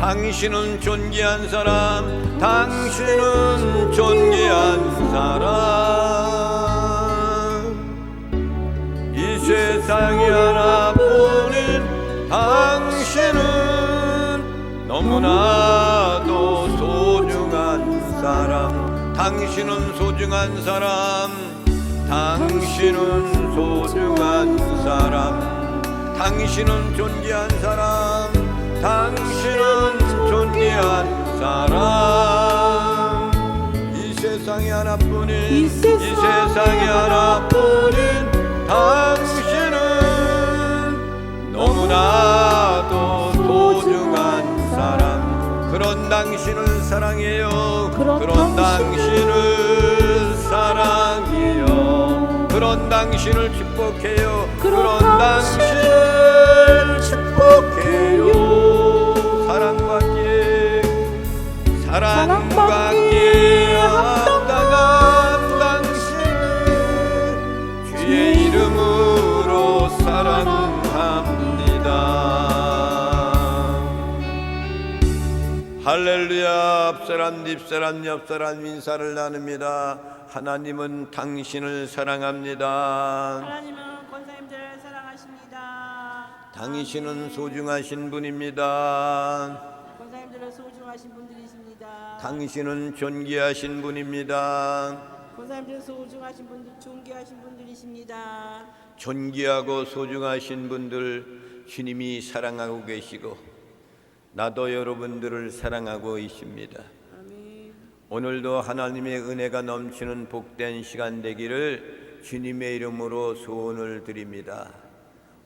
당신은 존귀한 사람, 당신은 존귀한 사람. 이 세상에 하나뿐인 당신은 너무나도 소중한 사람. 당신은 소중한 사람, 당신은 소중한 사람. 당신은 존귀한 사람, 당신은 존귀한 사람. 이 세상에 하나뿐인, 이 세상에 하나뿐인 당신은 너무나도 소중한 사람. 그런 당신을 사랑해요. 그런 당신을 사랑해요. 그런 당신을 축복해요. 그런 당신을 축복해요. 사랑받기에 합당한 당신을 주의 이름으로 사랑합니다. 할렐루야. 앞사람 뒷사람 옆사람 인사를 나눕니다. 하나님은 당신을 사랑합니다. 하나님은 권사님들을 사랑하십니다. 당신은 소중하신 분입니다. 권사님들은 소중하신 분들이십니다. 당신은 존귀하신 분입니다. 권사님들은 소중하신 분들, 존귀하신 분들이십니다. 존귀하고 소중하신 분들 주님이 사랑하고 계시고 나도 여러분들을 사랑하고 있습니다. 아멘. 오늘도 하나님의 은혜가 넘치는 복된 시간 되기를 주님의 이름으로 소원을 드립니다.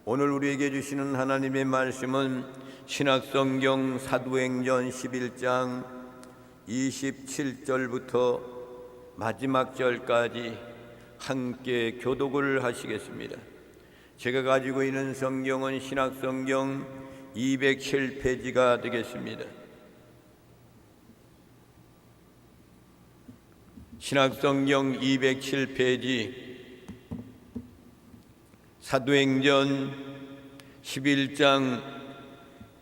오늘 우리에게 주시는 하나님의 말씀은 신약성경 사도행전 11장 27절부터 마지막 절까지 함께 교독을 하시겠습니다. 제가 가지고 있는 성경은 신약성경 207페이지가 되겠습니다. 신약성경 207페이지 사도행전 11장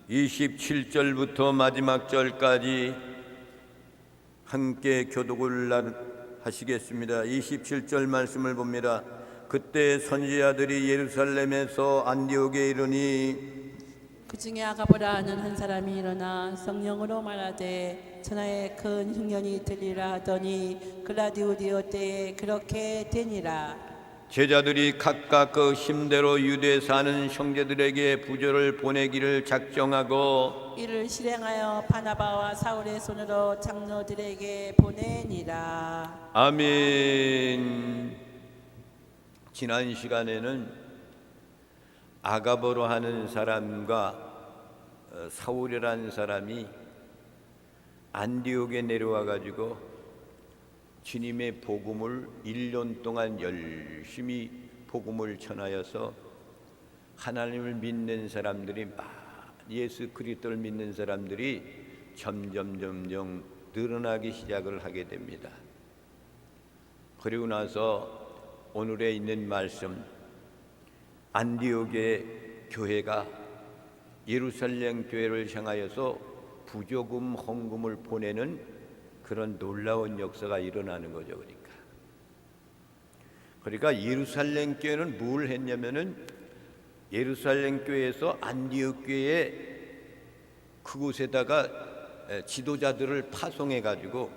27절부터 마지막 절까지 함께 교독을 하시겠습니다. 27절 말씀을 봅니다. 그때 선지자들이 예루살렘에서 안디옥에 이르니 그 중에 아가보라 하는 한 사람이 일어나 성령으로 말하되 천하에 큰 흉년이 들리라 하더니 글라디우디오 때에 그렇게 되니라. 제자들이 각각 그 힘대로 유대에 사는 형제들에게 부조를 보내기를 작정하고 이를 실행하여 바나바와 사울의 손으로 장로들에게 보내니라. 아멘. 지난 시간에는 아가보로 하는 사람과 사울이라는 사람이 안디옥에 내려와 가지고 주님의 복음을 1년 동안 열심히 복음을 전하여서 하나님을 믿는 사람들이 예수 그리스도를 믿는 사람들이 점점 늘어나기 시작을 하게 됩니다. 그리고 나서 오늘에 있는 말씀, 안디옥의 교회가 예루살렘 교회를 향하여서 부조금 헌금을 보내는 그런 놀라운 역사가 일어나는 거죠. 그러니까 예루살렘 교회는 뭘 했냐면은 예루살렘 교회에서 안디옥 교회 그곳에다가 지도자들을 파송해 가지고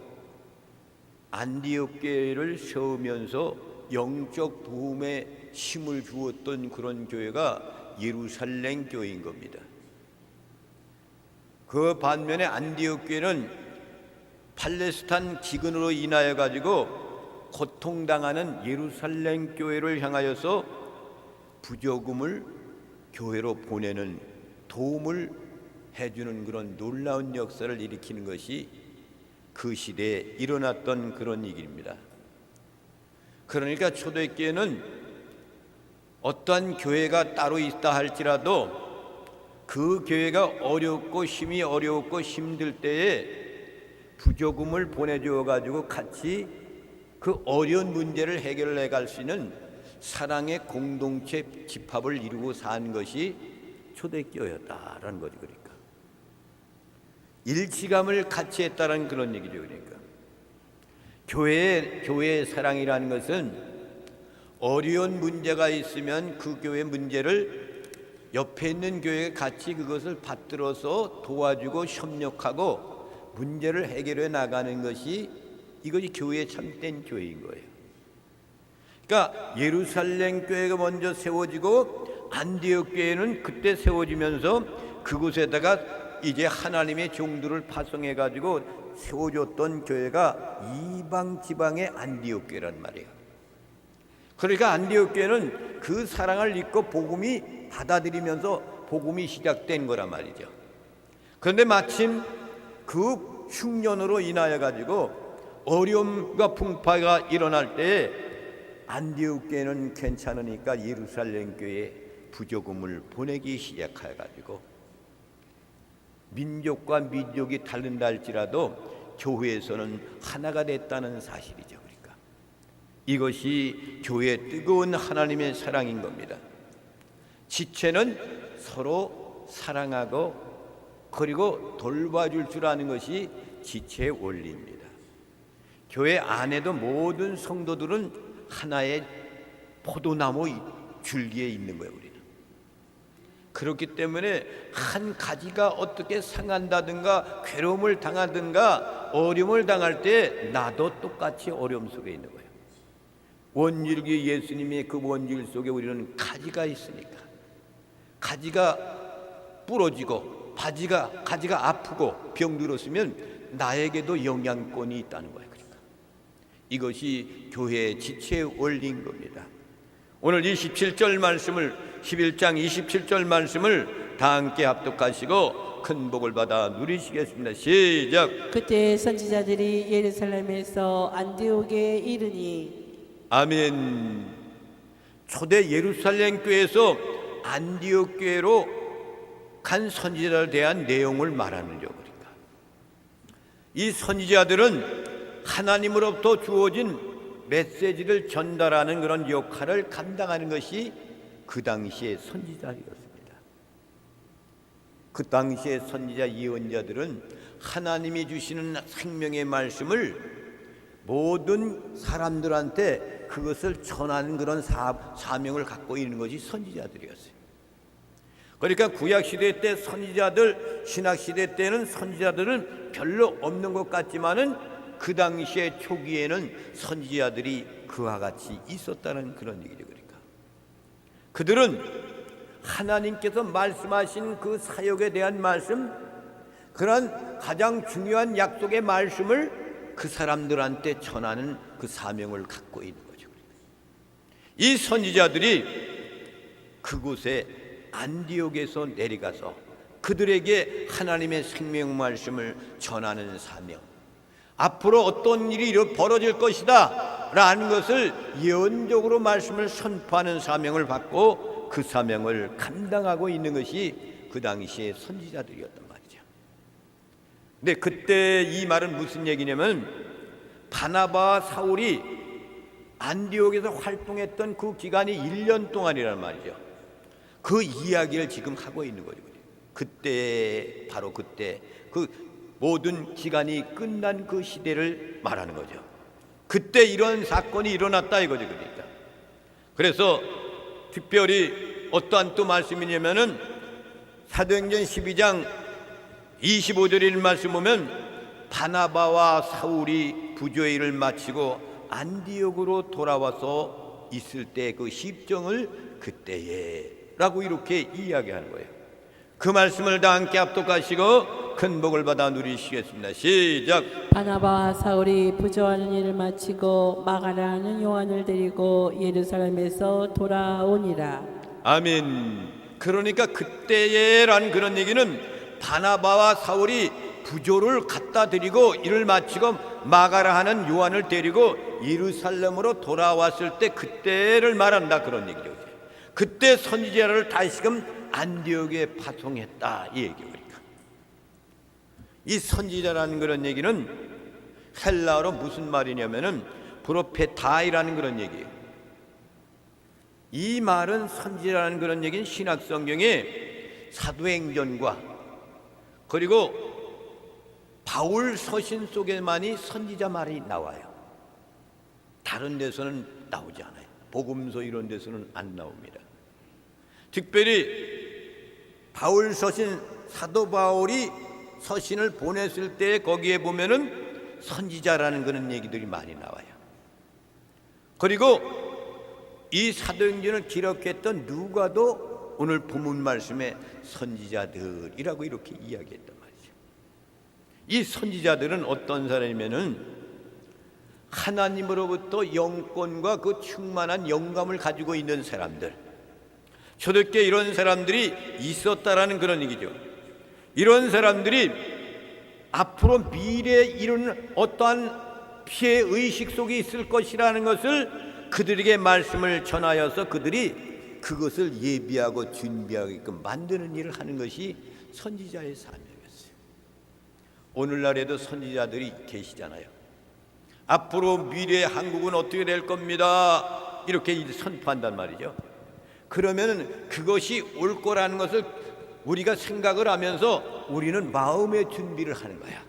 안디옥 교회를 세우면서 영적 부흥에 힘을 주었던 그런 교회가 예루살렘 교회인 겁니다. 그 반면에 안디옥 교회는 팔레스타인 기근으로 인하여 가지고 고통당하는 예루살렘 교회를 향하여서 부조금을 교회로 보내는 도움을 해주는 그런 놀라운 역사를 일으키는 것이 그 시대에 일어났던 그런 일입니다. 그러니까 초대교회는 어떠한 교회가 따로 있다 할지라도 그 교회가 어렵고 힘이 어렵고 힘들 때에 부조금을 보내주어 가지고 같이 그 어려운 문제를 해결해 갈 수 있는 사랑의 공동체 집합을 이루고 산 것이 초대교회였다라는 거죠. 그러니까 일치감을 같이 했다는 그런 얘기죠. 그러니까 교회의 사랑이라는 것은 어려운 문제가 있으면 그 교회 문제를 옆에 있는 교회가 같이 그것을 받들어서 도와주고 협력하고 문제를 해결해 나가는 것이 이것이 교회의 참된 교회인 거예요. 그러니까 예루살렘 교회가 먼저 세워지고 안디옥 교회는 그때 세워지면서 그곳에다가 이제 하나님의 종들을 파송해 가지고 세워줬던 교회가 이방 지방의 안디옥 교회란 말이에요. 그러니까 안디옥 교회는 그 사랑을 잊고 복음이 받아들이면서 복음이 시작된 거란 말이죠. 그런데 마침 그 흉년으로 인하여 가지고 어려움과 풍파가 일어날 때 안디옥 교회는 괜찮으니까 예루살렘 교회에 부조금을 보내기 시작해 가지고 민족과 민족이 다른다 할지라도 교회에서는 하나가 됐다는 사실이죠. 그러니까 이것이 교회의 뜨거운 하나님의 사랑인 겁니다. 지체는 서로 사랑하고 그리고 돌봐줄 줄 아는 것이 지체의 원리입니다. 교회 안에도 모든 성도들은 하나의 포도나무 줄기에 있는 거예요. 우리는 그렇기 때문에 한 가지가 어떻게 상한다든가 괴로움을 당하든가 어려움을 당할 때 나도 똑같이 어려움 속에 있는 거예요. 원줄기 예수님의 그 원줄 속에 우리는 가지가 있으니까 가지가 부러지고 가지가 아프고 병들었으면 나에게도 영향권이 있다는 거예요. 그러니까 이것이 교회의 지체의 원리인 겁니다. 오늘 27절 말씀을 11장 27절 말씀을 다 함께 합독하시고 큰 복을 받아 누리시겠습니다. 시작. 그때 선지자들이 예루살렘에서 안디옥에 이르니 아멘. 초대 예루살렘 교회에서 안디옥 교회로 간 선지자들에 대한 내용을 말하는죠. 그러니까 이 선지자들은 하나님으로부터 주어진 메시지를 전달하는 그런 역할을 감당하는 것이 그 당시의 선지자였습니다. 그 당시의 선지자 예언자들은 하나님이 주시는 생명의 말씀을 모든 사람들한테 그것을 전하는 그런 사명을 갖고 있는 것이 선지자들이었어요. 그러니까 구약시대 때 선지자들, 신약시대 때는 선지자들은 별로 없는 것 같지만은 그 당시의 초기에는 선지자들이 그와 같이 있었다는 그런 얘기죠. 그러니까 그들은 하나님께서 말씀하신 그 사역에 대한 말씀, 그런 가장 중요한 약속의 말씀을 그 사람들한테 전하는 그 사명을 갖고 있는 거죠. 이 선지자들이 그곳에 안디옥에서 내려가서 그들에게 하나님의 생명 말씀을 전하는 사명, 앞으로 어떤 일이 벌어질 것이다 라는 것을 예언적으로 말씀을 선포하는 사명을 받고 그 사명을 감당하고 있는 것이 그 당시의 선지자들이었단 말이죠. 근데 그때 이 말은 무슨 얘기냐면 바나바와 사울이 안디옥에서 활동했던 그 기간이 1년 동안이란 말이죠. 그 이야기를 지금 하고 있는 거죠. 그때 바로 그때 그 모든 기간이 끝난 그 시대를 말하는 거죠. 그때 이런 사건이 일어났다 이거죠. 그러니까 그래서 특별히 어떠한 또 말씀이냐면은 사도행전 12장 25절의 말씀 보면 바나바와 사울이 부조의 일을 마치고 안디옥으로 돌아와서 있을 때 그 십정을 그때에 라고 이렇게 이야기하는 거예요. 그 말씀을 다 함께 합독하시고 큰 복을 받아 누리시겠습니다. 시작. 바나바와 사울이 부조하는 일을 마치고 마가라는 요한을 데리고 예루살렘에서 돌아오니라. 아멘. 그러니까 그때에라는 그런 얘기는 바나바와 사울이 부조를 갖다 드리고 일을 마치고 마가라 하는 요한을 데리고 예루살렘으로 돌아왔을 때 그때를 말한다 그런 얘기죠. 그때 선지자를 다시금 안디옥에 파송했다 이 얘기예요. 그러니까 이 선지자라는 그런 얘기는 헬라어로 무슨 말이냐면은 프로페타이라는 그런 얘기예요. 이 말은 선지자라는 그런 얘기는 신약 성경에 사도행전과 그리고 바울 서신 속에만이 선지자 말이 나와요. 다른 데서는 나오지 않아요. 복음서 이런 데서는 안 나옵니다. 특별히 바울 서신, 사도 바울이 서신을 보냈을 때 거기에 보면은 선지자라는 그런 얘기들이 많이 나와요. 그리고 이 사도행전을 기록했던 누가도 오늘 본문 말씀에 선지자들이라고 이렇게 이야기했단 말이죠. 이 선지자들은 어떤 사람이면은 하나님으로부터 영권과 그 충만한 영감을 가지고 있는 사람들, 초대교회 이런 사람들이 있었다라는 그런 얘기죠. 이런 사람들이 앞으로 미래에 이루는 어떠한 피해 의식 속에 있을 것이라는 것을 그들에게 말씀을 전하여서 그들이 그것을 예비하고 준비하게끔 만드는 일을 하는 것이 선지자의 사명이었어요. 오늘날에도 선지자들이 계시잖아요. 앞으로 미래의 한국은 어떻게 될 겁니다, 이렇게 선포한단 말이죠. 그러면 그것이 올 거라는 것을 우리가 생각을 하면서 우리는 마음의 준비를 하는 거야.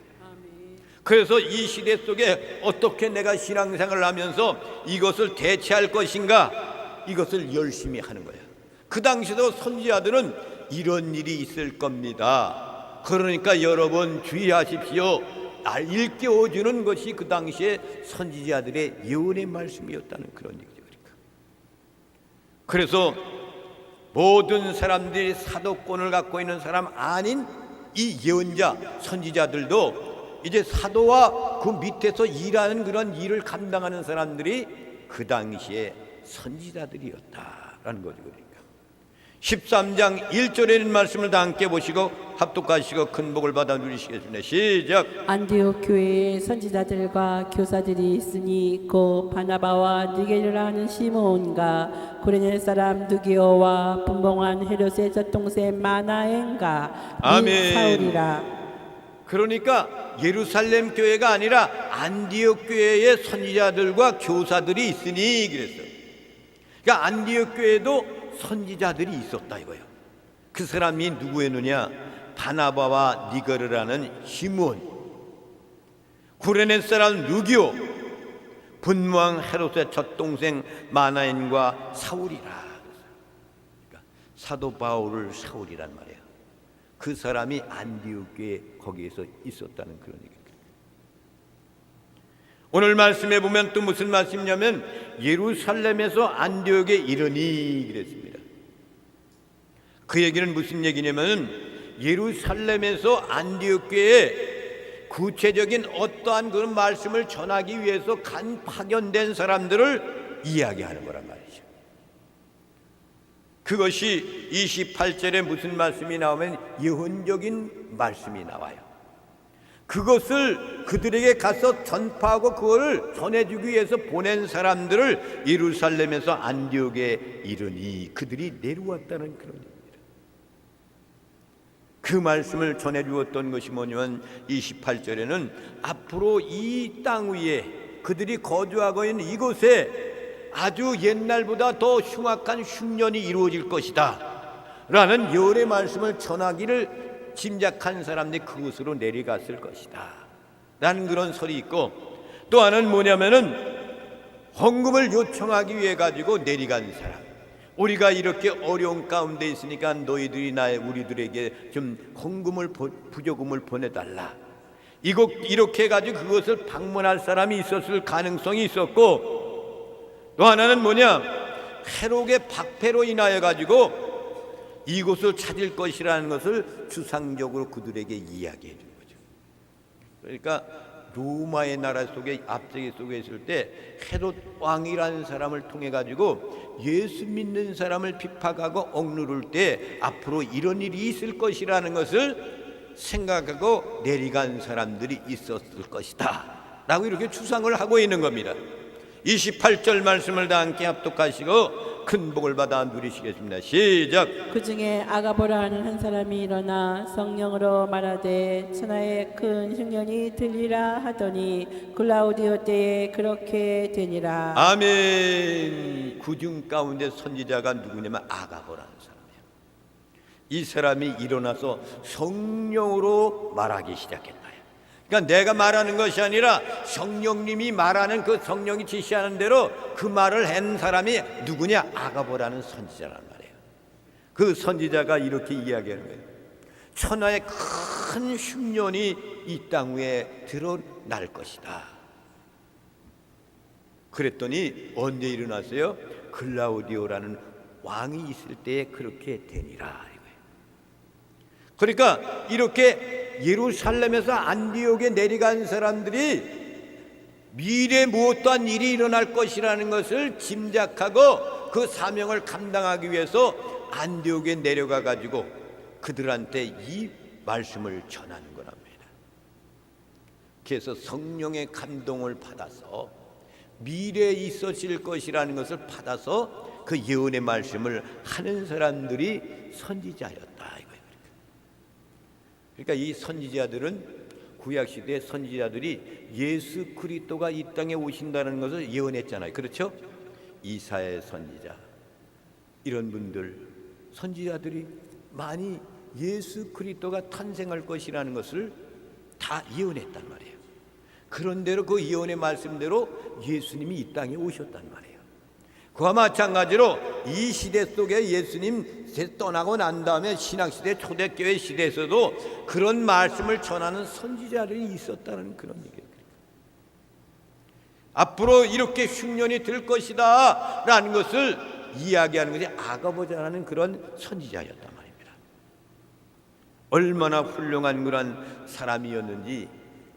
그래서 이 시대 속에 어떻게 내가 신앙생활을 하면서 이것을 대체할 것인가, 이것을 열심히 하는 거야. 그 당시도 선지자들은 이런 일이 있을 겁니다, 그러니까 여러분 주의하십시오, 일깨워주는 것이 그 당시에 선지자들의 예언의 말씀이었다는 그런 얘기죠. 그래서 모든 사람들이 사도권을 갖고 있는 사람 아닌 이 예언자, 선지자들도 이제 사도와 그 밑에서 일하는 그런 일을 감당하는 사람들이 그 당시에 선지자들이었다라는 거죠. 그러니까 13장 1절에 있는 말씀을 다 함께 보시고 합독하시고 큰 복을 받아 누리시겠습니다. 시작. 안디옥 교회에 선지자들과 교사들이 있으니 곧 바나바와 니게르라 하는 시므온과 구레네 사람 누기오와 분봉한 헤롯의 젖동생 마나엔과 아멘. 사울이라. 그러니까 예루살렘 교회가 아니라 안디옥 교회의 선지자들과 교사들이 있으니 그랬어요. 그러니까 안디옥 교회도 선지자들이 있었다 이거예요. 그 사람이 누구였느냐? 바나바와 니거르라는 시므온, 구레네 사람 누기오, 분무왕 헤롯의 젖동생 마나엔과 사울이라. 그러니까 사도 바울을 사울이란 말이에요. 그 사람이 안디옥 교회 거기에서 있었다는 그런 얘기입니다. 오늘 말씀에 보면 또 무슨 말씀이냐면 예루살렘에서 안디옥에 이르니 그랬습니다. 그 얘기는 무슨 얘기냐면 예루살렘에서 안디옥 교회에 구체적인 어떠한 그런 말씀을 전하기 위해서 간 파견된 사람들을 이야기하는 거란 말이죠. 그것이 28절에 무슨 말씀이 나오면 예언적인 말씀이 나와요. 그것을 그들에게 가서 전파하고 그거를 전해주기 위해서 보낸 사람들을 예루살렘에서 안디옥에 이르니 그들이 내려왔다는 그런 얘기입니다. 그 말씀을 전해주었던 것이 뭐냐면 28절에는 앞으로 이 땅 위에 그들이 거주하고 있는 이곳에 아주 옛날보다 더 흉악한 흉년이 이루어질 것이다 라는 예언의 말씀을 전하기를 짐작한 사람들이 그곳으로 내려갔을 것이다 라는 그런 설이 있고, 또 하나는 뭐냐면은 헌금을 요청하기 위해 가지고 내려간 사람, 우리가 이렇게 어려운 가운데 있으니까 너희들이 우리들에게 좀 헌금을 부조금을 보내달라, 이렇게 해가지고 그것을 방문할 사람이 있었을 가능성이 있었고, 또 하나는 뭐냐, 헤롯의 박해로 인하여 가지고 이곳을 찾을 것이라는 것을 추상적으로 그들에게 이야기해 준 거죠. 그러니까 로마의 나라 속에 압제기 속에 있을 때 헤롯 왕이라는 사람을 통해 가지고 예수 믿는 사람을 핍박하고 억누를 때 앞으로 이런 일이 있을 것이라는 것을 생각하고 내려간 사람들이 있었을 것이다 라고 이렇게 추상을 하고 있는 겁니다. 28절 말씀을 다 함께 합독하시고 큰 복을 받아 누리시겠습니다. 시작. 그 중에 아가보라 하는 한 사람이 일어나 성령으로 말하되 천하에 큰 흉년이 들리라 하더니 글라우디오 때에 그렇게 되니라. 아멘. 그중 가운데 선지자가 누구냐면 아가보라는 사람이에요. 이 사람이 일어나서 성령으로 말하기 시작했다. 그러니까 내가 말하는 것이 아니라 성령님이 말하는, 그 성령이 지시하는 대로 그 말을 한 사람이 누구냐? 아가보라는 선지자란 말이에요. 그 선지자가 이렇게 이야기하는 거예요. 천하의 큰 흉년이 이 땅 위에 드러날 것이다. 그랬더니 언제 일어났어요? 글라우디오라는 왕이 있을 때에 그렇게 되니라. 그러니까 이렇게 예루살렘에서 안디옥에 내려간 사람들이 미래에 무엇떠한 일이 일어날 것이라는 것을 짐작하고 그 사명을 감당하기 위해서 안디옥에 내려가 가지고 그들한테 이 말씀을 전하는 거랍니다. 그래서 성령의 감동을 받아서 미래에 있어질 것이라는 것을 받아서 그 예언의 말씀을 하는 사람들이 선지자였다. 그러니까 이 선지자들은, 구약시대의 선지자들이 예수 그리스도가 이 땅에 오신다는 것을 예언했잖아요. 그렇죠? 이사야 선지자, 이런 분들, 선지자들이 많이 예수 그리스도가 탄생할 것이라는 것을 다 예언했단 말이에요. 그런대로 그 예언의 말씀대로 예수님이 이 땅에 오셨단 말이에요. 그와 마찬가지로 이 시대 속에 예수님 떠나고 난 다음에 신학시대, 초대교회 시대에서도 그런 말씀을 전하는 선지자들이 있었다는 그런 얘기예요. 앞으로 이렇게 흉년이 들 것이다 라는 것을 이야기하는 것이 아가보자라는 그런 선지자였단 말입니다. 얼마나 훌륭한 그런 사람이었는지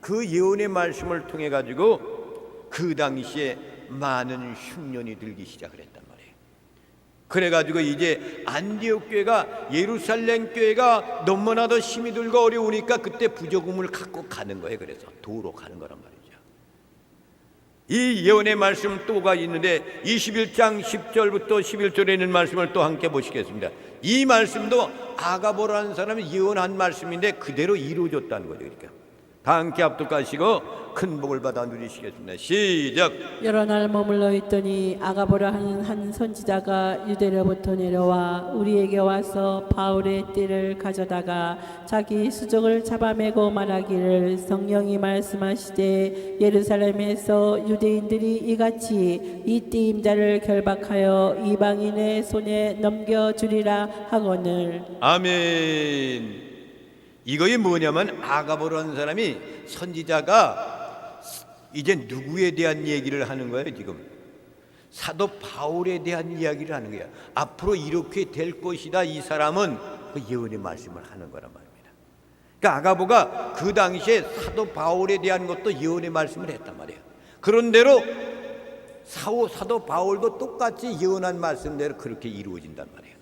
그 예언의 말씀을 통해 가지고 그 당시에 많은 흉년이 들기 시작을 했단 말이에요. 그래가지고 이제 안디옥 교회가, 예루살렘 교회가 너무나도 힘이 들고 어려우니까 그때 부조금을 갖고 가는 거예요. 그래서 도로 가는 거란 말이죠. 이 예언의 말씀 또가 있는데 21장 10절부터 11절에 있는 말씀을 또 함께 보시겠습니다. 이 말씀도 아가보라는 사람이 예언한 말씀인데 그대로 이루어졌다는 거죠. 그러니까 다 함께 합독하시고 큰 복을 받아 누리시겠습니다. 시작. 여러 날 머물러 있더니 아가보라 하는 한 선지자가 유대로부터 내려와 우리에게 와서 바울의 띠를 가져다가 자기 수족을 잡아매고 말하기를, 성령이 말씀하시되 예루살렘에서 유대인들이 이같이 이 띠임자를 결박하여 이방인의 손에 넘겨주리라 하거늘. 아멘. 이거이 뭐냐면 아가보라는 사람이, 선지자가 이제 누구에 대한 얘기를 하는 거예요? 지금 사도 바울에 대한 이야기를 하는 거야. 앞으로 이렇게 될 것이다. 이 사람은 그 예언의 말씀을 하는 거란 말입니다. 그러니까 아가보가 그 당시에 사도 바울에 대한 것도 예언의 말씀을 했단 말이에요. 그런대로 사도 바울도 똑같이 예언한 말씀대로 그렇게 이루어진단 말이에요.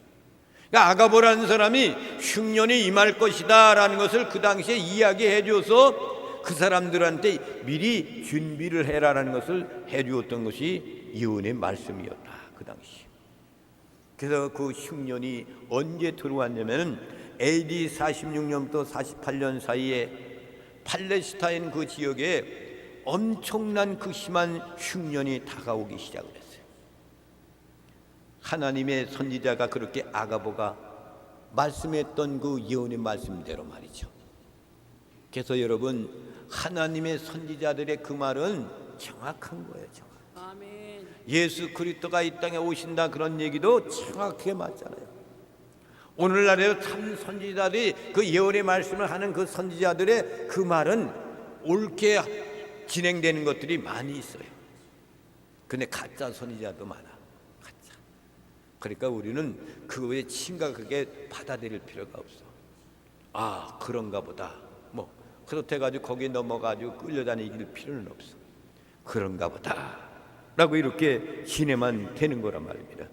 그러니까 아가보라는 사람이 흉년이 임할 것이다 라는 것을 그 당시에 이야기해 줘서 그 사람들한테 미리 준비를 해라라는 것을 해 주었던 것이 예언의 말씀이었다. 그 당시. 그래서 그 흉년이 언제 들어왔냐면 AD 46년부터 48년 사이에 팔레스타인 그 지역에 엄청난 그 심한 흉년이 다가오기 시작을 했어요. 하나님의 선지자가 그렇게 아가보가 말씀했던 그 예언의 말씀대로 말이죠. 그래서 여러분, 하나님의 선지자들의 그 말은 정확한 거예요. 아멘. 예수 그리스도가 이 땅에 오신다 그런 얘기도 정확하게 맞잖아요. 오늘날에도 참 선지자들이 그 예언의 말씀을 하는 그 선지자들의 그 말은 옳게 진행되는 것들이 많이 있어요. 근데 가짜 선지자도 많아. 가짜. 그러니까 우리는 그거에 심각하게 받아들일 필요가 없어. 아, 그런가 보다. 뭐 그렇대가지고 거기에 넘어가지고 끌려다니길 필요는 없어. 그런가 보다 라고 이렇게 지내만 되는 거란 말입니다.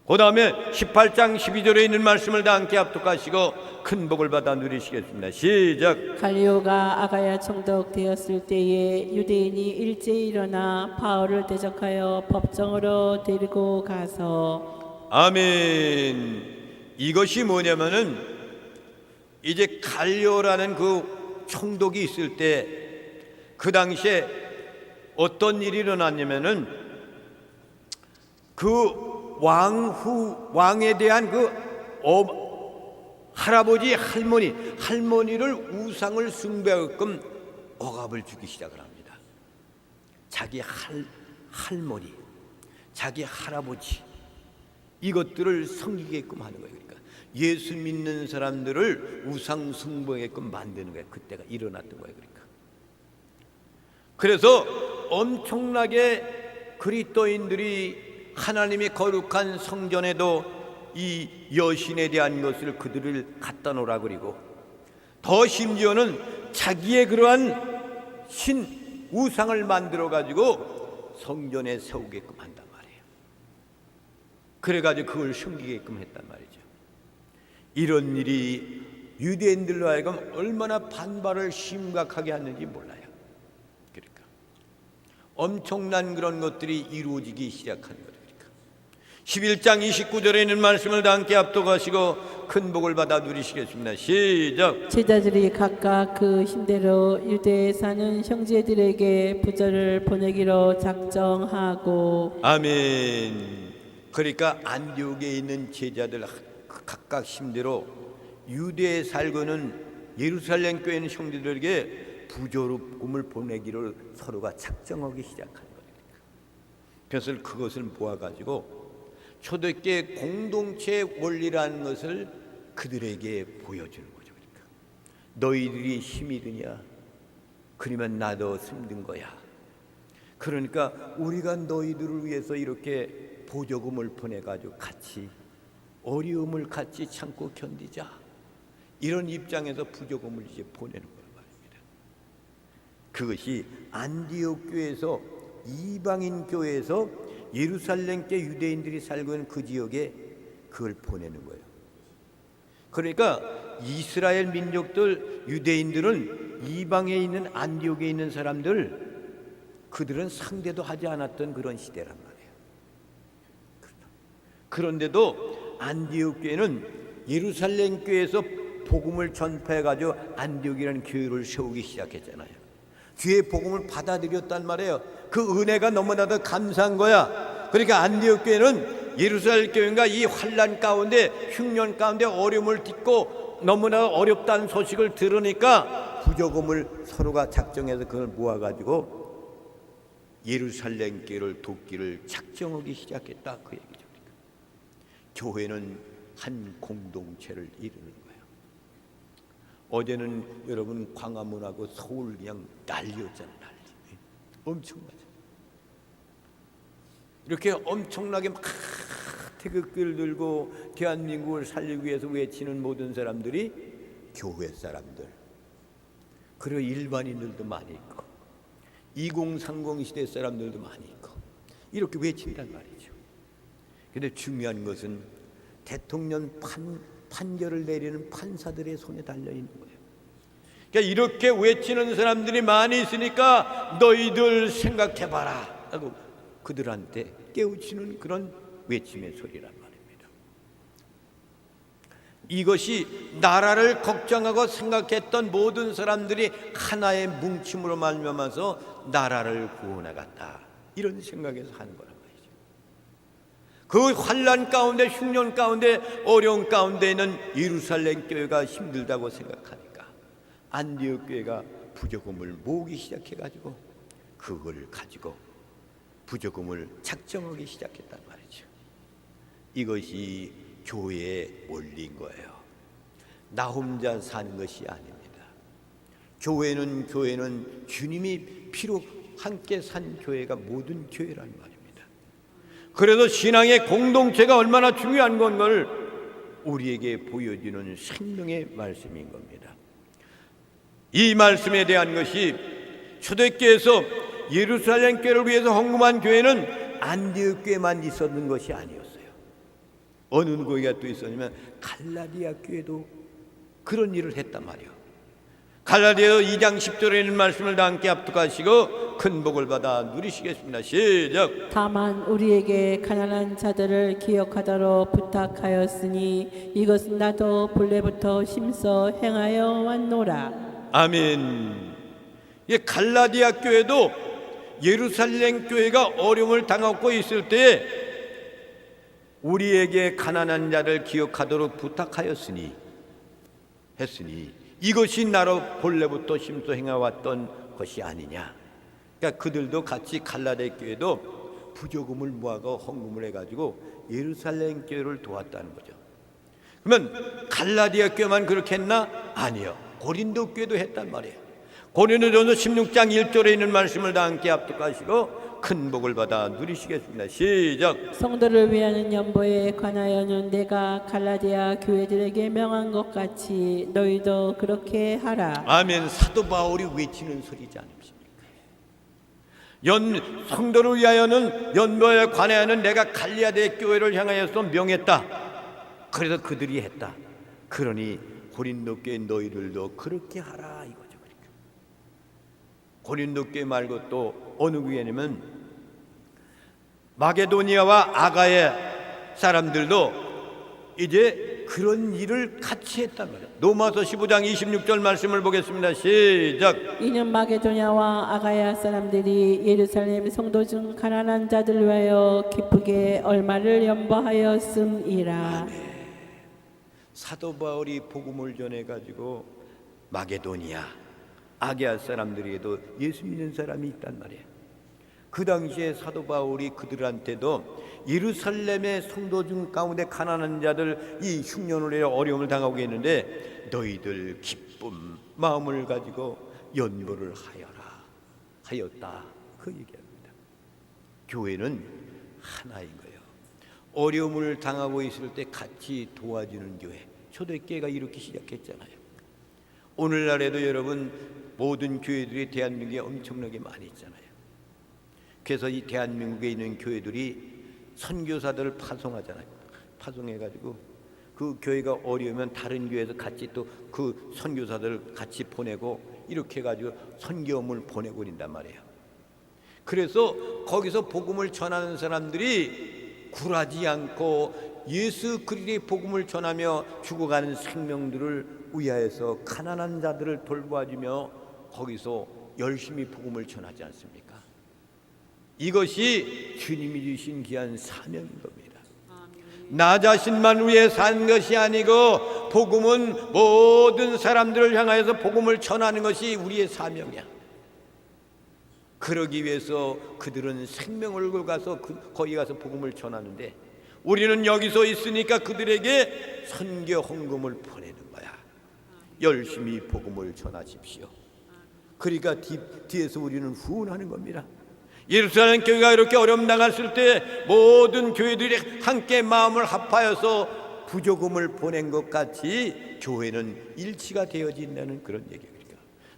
그 다음에 18장 12절에 있는 말씀을 다 함께 합독하시고 큰 복을 받아 누리시겠습니다. 시작. 갈리오가 아가야 총독 되었을 때에 유대인이 일제히 일어나 바울을 대적하여 법정으로 데리고 가서. 아멘. 이것이 뭐냐면은 이제 갈리오라는 그 총독이 있을 때 그 당시에 어떤 일이 일어났냐면은 그 왕에 대한 그 할아버지 할머니를 우상을 숭배하게끔 억압을 주기 시작을 합니다. 자기 할머니, 자기 할아버지 이것들을 섬기게끔 하는 거예요. 그러니까 예수 믿는 사람들을 우상 숭배게끔 만드는 거예요. 그때가 일어났던 거예요. 그래서 엄청나게 그리스도인들이 하나님의 거룩한 성전에도 이 여신에 대한 것을 그들을 갖다 놓으라 그리고 더 심지어는 자기의 그러한 신 우상을 만들어 가지고 성전에 세우게끔 한단 말이에요. 그래 가지고 그걸 섬기게끔 했단 말이죠. 이런 일이 유대인들로 하여금 얼마나 반발을 심각하게 하는지 몰라요. 그러니까 엄청난 그런 것들이 이루어지기 시작한 거예요. 11장 29절에 있는 말씀을 다 함께 합독하시고 큰 복을 받아 누리시겠습니다. 시작. 제자들이 각각 그 힘대로 유대에 사는 형제들에게 부절을 보내기로 작정하고. 아멘. 그러니까 안디옥에 있는 제자들 각각 힘대로 유대에 살고는 예루살렘 교회 있는 형제들에게 부조금을 보내기를 서로가 작정하기 시작한 거예요. 그래서 그것을 모아가지고 초대교회 공동체 원리라는 것을 그들에게 보여주는 거죠. 그러니까 너희들이 힘이 드냐? 그러면 나도 힘든 거야. 그러니까 우리가 너희들을 위해서 이렇게 보조금을 보내가지고 같이 어려움을 같이 참고 견디자. 이런 입장에서 부조금을 이제 보내는 거란 말입니다. 그것이 안디옥 교회에서 이방인 교회에서 예루살렘께 유대인들이 살고 있는 그 지역에 그걸 보내는 거예요. 그러니까 이스라엘 민족들 유대인들은 이방에 있는 안디옥에 있는 사람들 그들은 상대도 하지 않았던 그런 시대란 말이에요. 그런데도 안디옥 교회는 예루살렘 교회에서 복음을 전파해 가지고 안디옥이라는 교회를 세우기 시작했잖아요. 주의 복음을 받아들였단 말이에요. 그 은혜가 너무나도 감사한 거야. 그러니까 안디옥 교회는 예루살렘 교회가 이 환난 가운데 흉년 가운데 어려움을 딛고 너무나 어렵다는 소식을 들으니까 부조금을 서로가 작정해서 그걸 모아가지고 예루살렘 교회를 돕기를 작정하기 시작했다 그 얘기죠. 그러니까 교회는 한 공동체를 이루는 거예요. 어제는 여러분 광화문하고 서울 그냥 난리였잖아요. 난리. 엄청나죠. 이렇게 엄청나게 막 태극기를 들고 대한민국을 살리기 위해서 외치는 모든 사람들이 교회 사람들, 그리고 일반인들도 많이 있고 2030 시대 사람들도 많이 있고 이렇게 외친단 말이죠. 그런데 중요한 것은 대통령 판결을 내리는 판사들의 손에 달려있는 거예요. 그러니까 이렇게 외치는 사람들이 많이 있으니까 너희들 생각해봐라 하고 그들한테 깨우치는 그런 외침의 소리란 말입니다. 이것이 나라를 걱정하고 생각했던 모든 사람들이 하나의 뭉침으로 말미암아서 나라를 구원하겠다 이런 생각에서 하는 거란 말이죠. 그 환난 가운데 흉년 가운데 어려운 가운데 있는 예루살렘 교회가 힘들다고 생각하니까 안디옥 교회가 부조금을 모으기 시작해가지고 그걸 가지고 부조금을 작정하기 시작했단 말이죠. 이것이 교회의 원리인 거예요. 나 혼자 사는 것이 아닙니다. 교회는 주님이 피로 함께 산 교회가 모든 교회란 말입니다. 그래서 신앙의 공동체가 얼마나 중요한 걸 우리에게 보여주는 생명의 말씀인 겁니다. 이 말씀에 대한 것이 초대교회에서 예루살렘 교회를 위해서 헌금한 교회는 안디옥 교회만 있었는 것이 아니었어요. 어느 교회가 또 있었냐면 갈라디아 교회도 그런 일을 했단 말이에요. 갈라디아 2장 10절에 있는 말씀을 다 함께 합독하시고 큰 복을 받아 누리시겠습니다. 시작. 다만 우리에게 가난한 자들을 기억하도록 부탁하였으니 이것은 나도 본래부터 심서 행하여 왔노라. 아멘. 갈라디아 교회도 예루살렘 교회가 어려움을 당하고 있을 때 우리에게 가난한 자를 기억하도록 부탁하였으니 이것이 나로 본래부터 심소 행해왔던 것이 아니냐. 그러니까 그들도 같이 갈라디 교회도 부조금을 모아서 헌금을 해가지고 예루살렘 교회를 도왔다는 거죠. 그러면 갈라디아 교회만 그렇게 했나? 아니요. 고린도 교회도 했단 말이에요. 고린도전서 16장 1절에 있는 말씀을 다 함께 합독하시고 큰 복을 받아 누리시겠습니다. 시작. 성도를 위하는 연보에 관하여는 내가 갈라디아 교회들에게 명한 것 같이 너희도 그렇게 하라. 아멘. 사도 바울이 외치는 소리지 않습니까? 성도를 위하여는 연보에 관하여는 내가 갈라디아 교회를 향하여서 명했다. 그래서 그들이 했다. 그러니 고린도 교회 너희들도 그렇게 하라 이거죠. 그러니까. 고린도 교회 말고 또 어느 교회냐면 마게도니아와 아가야 사람들도 이제 그런 일을 같이 했단 말이에요. 로마서 15장 26절 말씀을 보겠습니다. 시작. 이는 마게도냐와 아가야 사람들이 예루살렘 성도 중 가난한 자들 위하여 기쁘게 얼마를 연보하였음이라. 사도 바울이 복음을 전해가지고 마게도니아, 아게아 사람들에게도 예수 믿는 사람이 있단 말이에요. 그 당시에 사도 바울이 그들한테도 예루살렘의 성도 중 가운데 가난한 자들 이 흉년으로 인해 어려움을 당하고 있는데 너희들 기쁨 마음을 가지고 연보를 하였다 그 얘기합니다. 교회는 하나인 거예요. 어려움을 당하고 있을 때 같이 도와주는 교회, 초대교회가 이렇게 시작했잖아요. 오늘날에도 여러분 모든 교회들이 대한민국에 엄청나게 많이 있잖아요. 그래서 이 대한민국에 있는 교회들이 선교사들을 파송하잖아요. 파송해가지고 그 교회가 어려우면 다른 교회에서 같이 또 그 선교사들을 같이 보내고 이렇게 해가지고 선교함을 보내고 그런단 말이에요. 그래서 거기서 복음을 전하는 사람들이 굴하지 않고 예수 그리스도의 복음을 전하며 죽어가는 생명들을 위하여서 가난한 자들을 돌봐주며 거기서 열심히 복음을 전하지 않습니까? 이것이 주님이 주신 귀한 사명인 겁니다. 나 자신만 위해 산 것이 아니고 복음은 모든 사람들을 향하여서 복음을 전하는 것이 우리의 사명이야. 그러기 위해서 그들은 생명을 걸고 가서 거기 가서 복음을 전하는데 우리는 여기서 있으니까 그들에게 선교 헌금을 보내는 거야. 열심히 복음을 전하십시오. 그러니까 뒤에서 우리는 후원하는 겁니다. 예루살렘 교회가 이렇게 어려움 당했을 때 모든 교회들이 함께 마음을 합하여서 부조금을 보낸 것 같이 교회는 일치가 되어진다는 그런 얘기입니다.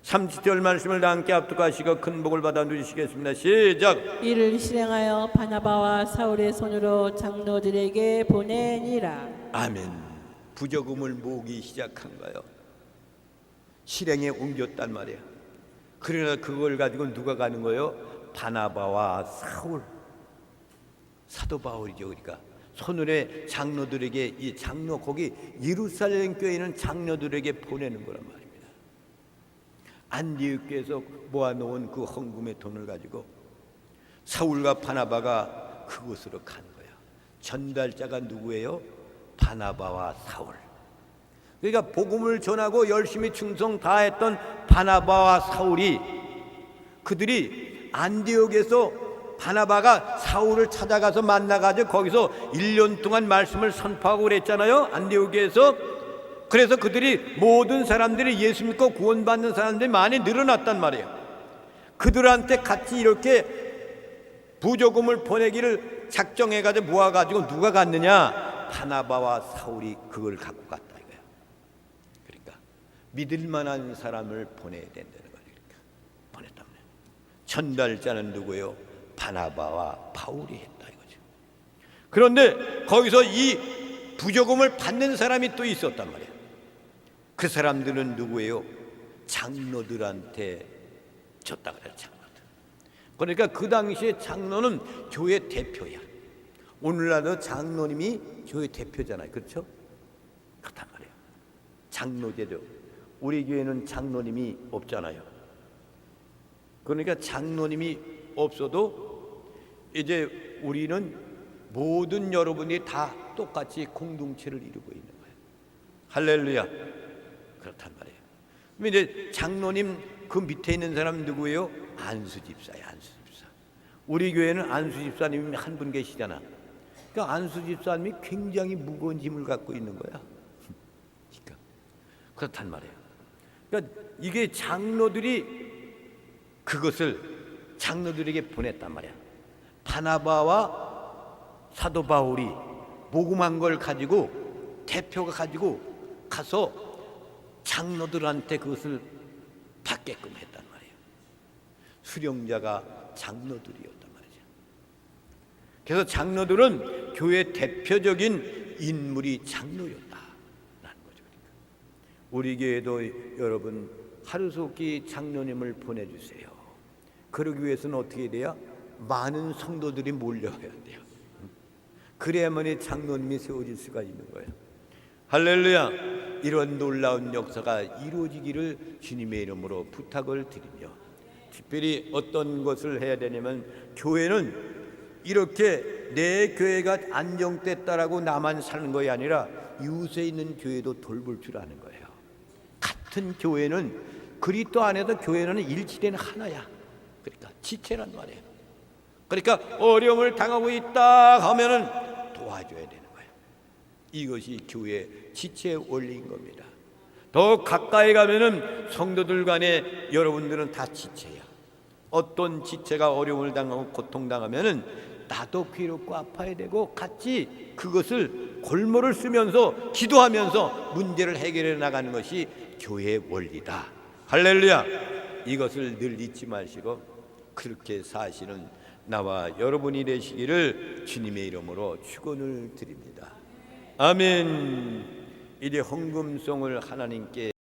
30절 말씀을 다 함께 합독하시고 큰 복을 받아 누리시겠습니다. 시작. 이를 실행하여 바나바와 사울의 손으로 장로들에게 보내니라. 아멘. 부조금을 모으기 시작한 거예요. 실행에 옮겼단 말이에요. 그러나 그걸 가지고 누가 가는 거예요? 바나바와 사울, 사도 바울이죠. 그러니까 손을에 장로들에게 이 장로 거기 예루살렘 교회는 장로들에게 보내는 거란 말입니다. 안디옥 교회에서 모아놓은 그 헌금의 돈을 가지고 사울과 바나바가 그곳으로 가는 거예요. 전달자가 누구예요? 바나바와 사울. 그러니까 복음을 전하고 열심히 충성 다했던 바나바와 사울이 그들이 안디옥에서 바나바가 사울을 찾아가서 만나가지고 거기서 1년 동안 말씀을 선포하고 그랬잖아요. 안디옥에서. 그래서 그들이 모든 사람들이 예수 믿고 구원받는 사람들이 많이 늘어났단 말이에요. 그들한테 같이 이렇게 부조금을 보내기를 작정해가지고 모아가지고 누가 갔느냐? 바나바와 사울이 그걸 갖고 갔다 이거예요. 그러니까 믿을 만한 사람을 보내야 된다는 거예요. 그러니까 보냈단 말이에요. 전달자는 누구예요? 바나바와 바울이 했다 이거죠. 그런데 거기서 이 부조금을 받는 사람이 또 있었단 말이에요. 그 사람들은 누구예요? 장로들한테 줬다 그래요. 장로들. 그러니까 그 당시에 장로는 교회 대표야. 오늘날도 장로님이 교회 대표잖아요. 그렇죠? 그렇단 말이에요. 장로제죠. 우리 교회는 장로님이 없잖아요. 그러니까 장로님이 없어도 이제 우리는 모든 여러분이 다 똑같이 공동체를 이루고 있는 거예요. 할렐루야. 그렇단 말이에요. 그럼 이제 장로님 그 밑에 있는 사람 누구예요? 안수 집사야, 안수 집사. 우리 교회는 안수 집사님이 한 분 계시잖아. 그러니까 안수 집사님이 굉장히 무거운 짐을 갖고 있는 거야. 그러니까 그렇단 말이에요. 그러니까 이게 장로들이 그것을 장로들에게 보냈단 말이야. 바나바와 사도 바울이 복음한 걸 가지고 대표가 가지고 가서 장로들한테 그것을 받게끔 했단 말이에요. 수령자가 장로들이었단 말이죠. 그래서 장로들은 교회 대표적인 인물이 장로였다라는 거죠. 우리 교회도 여러분 하루속히 장로님을 보내주세요. 그러기 위해서는 어떻게 돼야? 많은 성도들이 몰려와야 돼요. 그래야만이 장로님이 세워질 수가 있는 거예요. 할렐루야! 이런 놀라운 역사가 이루어지기를 주님의 이름으로 부탁을 드리며, 특별히 어떤 것을 해야 되냐면, 교회는 이렇게 내 교회가 안정됐다라고 나만 사는 것이 아니라 이웃에 있는 교회도 돌볼 줄 아는 거예요. 같은 교회는 그리스도 안에서 교회는 일치되는 하나야. 그러니까 지체란 말이에요. 그러니까 어려움을 당하고 있다 하면은 도와줘야 되는 거예요. 이것이 교회 지체의 원리인 겁니다. 더 가까이 가면은 성도들 간에 여러분들은 다 지체야. 어떤 지체가 어려움을 당하고 고통당하면은 나도 괴롭고 아파야 되고 같이 그것을 골모를 쓰면서 기도하면서 문제를 해결해 나가는 것이 교회의 원리다. 할렐루야! 이것을 늘 잊지 마시고 그렇게 사시는 나와 여러분이 되시기를 주님의 이름으로 축원을 드립니다. 아멘. 이제 헌금송을 하나님께